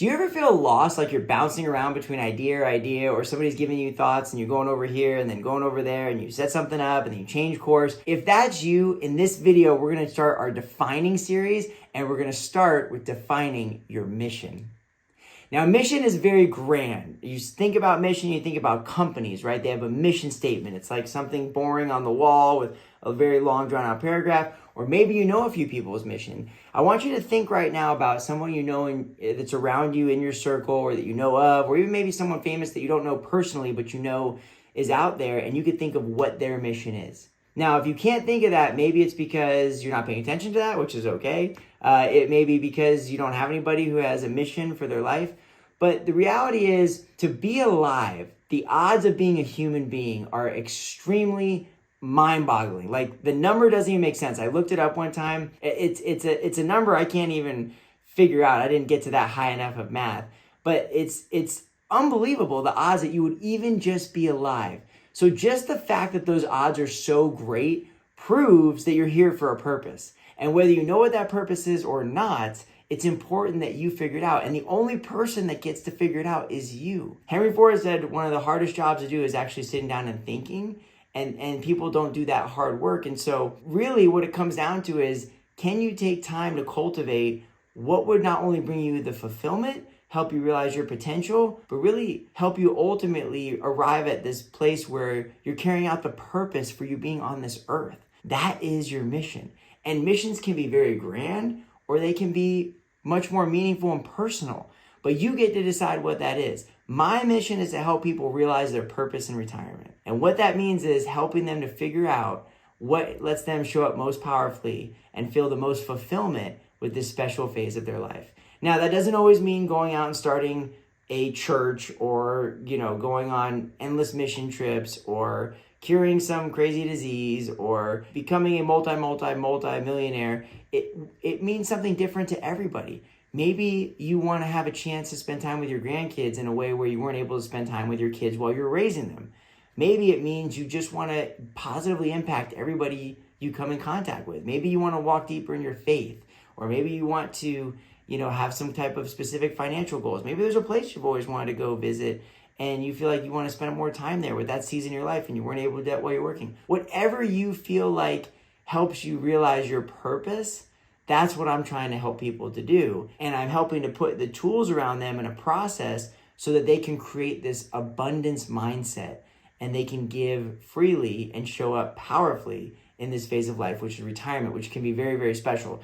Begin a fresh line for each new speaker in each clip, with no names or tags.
Do you ever feel lost, like you're bouncing around between idea, or somebody's giving you thoughts and you're going over here and then going over there and you set something up and then you change course? If that's you, in this video, we're going to start our defining series, and we're going to start with defining your mission. Now, mission is very grand. You think about mission, you think about companies, right? They have a mission statement. It's like something boring on the wall with a very long, drawn-out paragraph. Or maybe you know a few people's mission. I want you to think right now about someone you know that's around you in your circle, or that you know of, or even maybe someone famous that you don't know personally, but you know is out there, and you could think of what their mission is. Now, if you can't think of that, maybe it's because you're not paying attention to that, which is okay. It may be because you don't have anybody who has a mission for their life. But the reality is, to be alive, the odds of being a human being are extremely mind-boggling. Like, the number doesn't even make sense. I looked it up one time. It's a number I can't even figure out. I didn't get to that high enough of math. But it's unbelievable, the odds that you would even just be alive. So just the fact that those odds are so great proves that you're here for a purpose. And whether you know what that purpose is or not, it's important that you figure it out. And the only person that gets to figure it out is you. Henry Ford said one of the hardest jobs to do is actually sitting down and thinking. And people don't do that hard work. And so really what it comes down to is, can you take time to cultivate what would not only bring you the fulfillment, help you realize your potential, but really help you ultimately arrive at this place where you're carrying out the purpose for you being on this earth. That is your mission. And missions can be very grand, or they can be much more meaningful and personal. But you get to decide what that is. My mission is to help people realize their purpose in retirement. And what that means is helping them to figure out what lets them show up most powerfully and feel the most fulfillment with this special phase of their life. Now, that doesn't always mean going out and starting a church, or, going on endless mission trips, or curing some crazy disease, or becoming a multi-millionaire. It means something different to everybody. Maybe you want to have a chance to spend time with your grandkids in a way where you weren't able to spend time with your kids while you were raising them. Maybe it means you just want to positively impact everybody you come in contact with. Maybe you want to walk deeper in your faith, or maybe you want to, have some type of specific financial goals. Maybe there's a place you've always wanted to go visit, and you feel like you want to spend more time there with that season in your life, and you weren't able to do that while you're working. Whatever you feel like helps you realize your purpose, that's what I'm trying to help people to do. And I'm helping to put the tools around them in a process so that they can create this abundance mindset, and they can give freely and show up powerfully in this phase of life, which is retirement, which can be very, very special.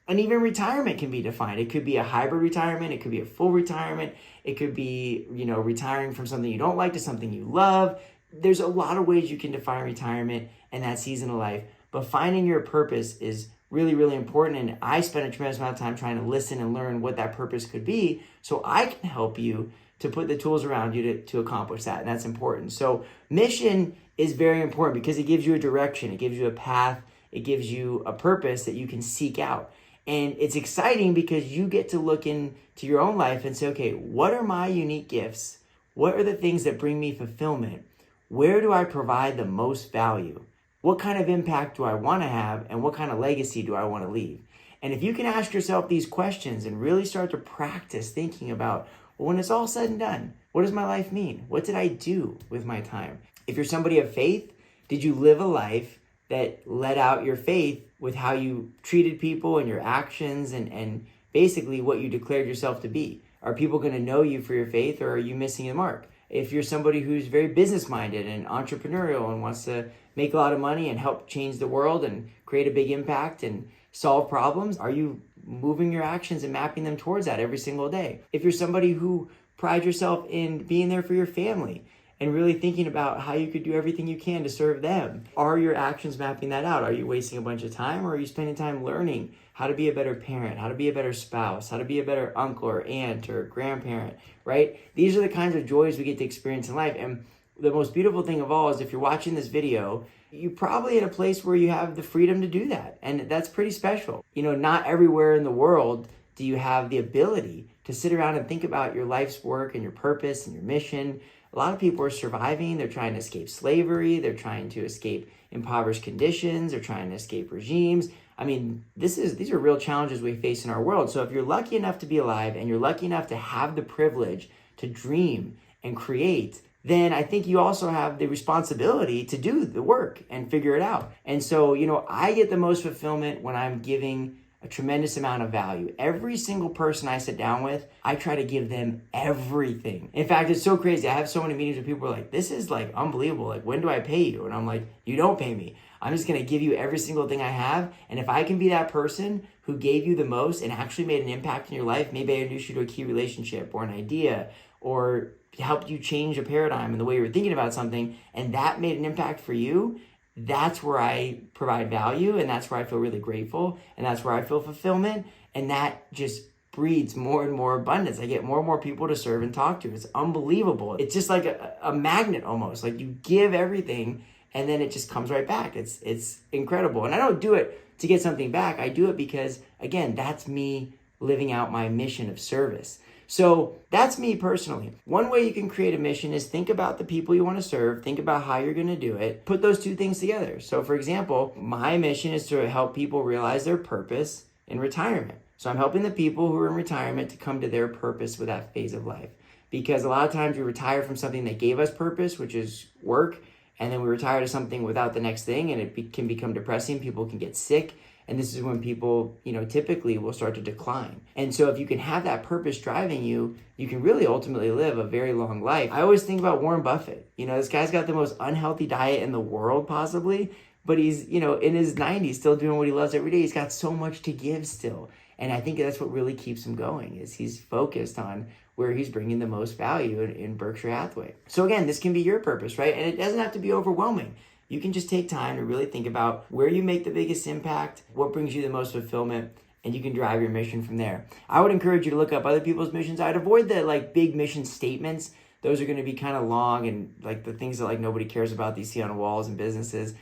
And even retirement can be defined. It could be a hybrid retirement. It could be a full retirement. It could be, retiring from something you don't like to something you love. There's a lot of ways you can define retirement and that season of life. But finding your purpose is really, really important. And I spend a tremendous amount of time trying to listen and learn what that purpose could be, so I can help you to put the tools around you to accomplish that. And that's important. So mission is very important because it gives you a direction. It gives you a path. It gives you a purpose that you can seek out. And it's exciting because you get to look into your own life and say, okay, what are my unique gifts? What are the things that bring me fulfillment? Where do I provide the most value? What kind of impact do I want to have? And what kind of legacy do I want to leave? And if you can ask yourself these questions and really start to practice thinking about, well, when it's all said and done, what does my life mean? What did I do with my time? If you're somebody of faith, did you live a life that let out your faith with how you treated people and your actions and basically what you declared yourself to be? Are people going to know you for your faith, or are you missing the mark? If you're somebody who's very business-minded and entrepreneurial and wants to make a lot of money and help change the world and create a big impact and solve problems, are you moving your actions and mapping them towards that every single day? If you're somebody who prides yourself in being there for your family and really thinking about how you could do everything you can to serve them, are your actions mapping that out? Are you wasting a bunch of time, or are you spending time learning how to be a better parent, how to be a better spouse, how to be a better uncle or aunt or grandparent, right? These are the kinds of joys we get to experience in life. And the most beautiful thing of all is, if you're watching this video, you're probably in a place where you have the freedom to do that. And that's pretty special. Not everywhere in the world do you have the ability to sit around and think about your life's work and your purpose and your mission. A lot of people are surviving. They're trying to escape slavery. They're trying to escape impoverished conditions. They're trying to escape regimes. I mean, these are real challenges we face in our world. So if you're lucky enough to be alive and you're lucky enough to have the privilege to dream and create, then I think you also have the responsibility to do the work and figure it out. And so, I get the most fulfillment when I'm giving a tremendous amount of value. Every single person I sit down with, I try to give them everything. In fact, it's so crazy. I have so many meetings where people are like, this is like unbelievable. Like, when do I pay you? And I'm like, you don't pay me. I'm just going to give you every single thing I have. And if I can be that person who gave you the most and actually made an impact in your life, maybe I introduced you to a key relationship or an idea, or helped you change a paradigm in the way you were thinking about something, and that made an impact for you, that's where I provide value, and that's where I feel really grateful, and that's where I feel fulfillment, and that just breeds more and more abundance. I get more and more people to serve and talk to. It's unbelievable. It's just like a magnet almost. Like, you give everything, and then it just comes right back. It's incredible. And I don't do it to get something back. I do it because, again, that's me living out my mission of service. So that's me personally. One way you can create a mission is think about the people you want to serve, think about how you're going to do it, put those two things together. So for example, my mission is to help people realize their purpose in retirement. So I'm helping the people who are in retirement to come to their purpose with that phase of life. Because a lot of times we retire from something that gave us purpose, which is work, and then we retire to something without the next thing, and it can become depressing. People can get sick. And this is when people, typically will start to decline. And so if you can have that purpose driving you, you can really ultimately live a very long life. I always think about Warren Buffett. This guy's got the most unhealthy diet in the world possibly, but he's, in his 90s still doing what he loves every day. He's got so much to give still. And I think that's what really keeps him going, is he's focused on where he's bringing the most value in Berkshire Hathaway. So again, this can be your purpose, right? And it doesn't have to be overwhelming. You can just take time to really think about where you make the biggest impact, what brings you the most fulfillment, and you can drive your mission from there. I would encourage you to look up other people's missions. I'd avoid the big mission statements. Those are going to be kind of long, and the things that nobody cares about that you see on walls and businesses.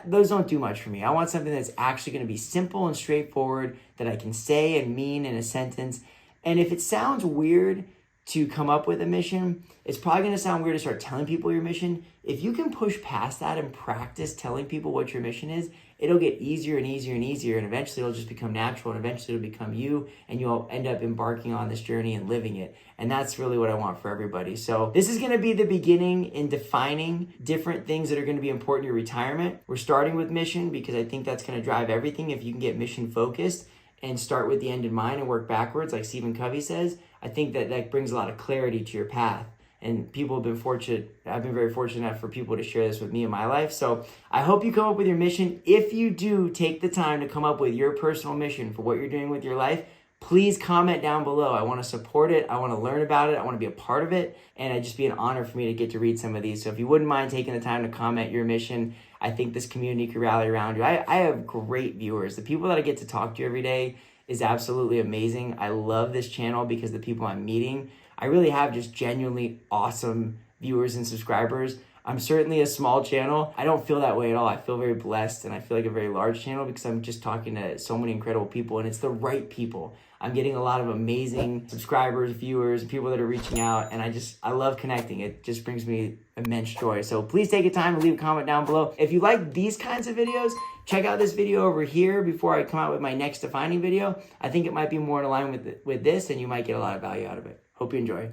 Those don't do much for me. I want something that's actually going to be simple and straightforward that I can say and mean in a sentence. And if it sounds weird to come up with a mission, it's probably going to sound weird to start telling people your mission. If you can push past that and practice telling people what your mission is, it'll get easier and easier and easier, and eventually it'll just become natural, and eventually it'll become you, and you'll end up embarking on this journey and living it. And that's really what I want for everybody. So this is going to be the beginning in defining different things that are going to be important in your retirement. We're starting with mission because I think that's going to drive everything. If you can get mission focused and start with the end in mind and work backwards, like Stephen Covey says, I think that brings a lot of clarity to your path. And people have been fortunate. I've been very fortunate enough for people to share this with me in my life. So I hope you come up with your mission. If you do take the time to come up with your personal mission for what you're doing with your life, please comment down below. I want to support it. I want to learn about it. I want to be a part of it. And it'd just be an honor for me to get to read some of these. So if you wouldn't mind taking the time to comment your mission, I think this community could rally around you. I have great viewers. The people that I get to talk to every day is absolutely amazing. I love this channel because the people I'm meeting, I really have just genuinely awesome viewers and subscribers. I'm certainly a small channel. I don't feel that way at all. I feel very blessed, and I feel like a very large channel because I'm just talking to so many incredible people, and it's the right people. I'm getting a lot of amazing subscribers, viewers, people that are reaching out, and I love connecting. It just brings me immense joy. So please take a time to leave a comment down below. If you like these kinds of videos, check out this video over here before I come out with my next defining video. I think it might be more in line with this, and you might get a lot of value out of it. Hope you enjoy.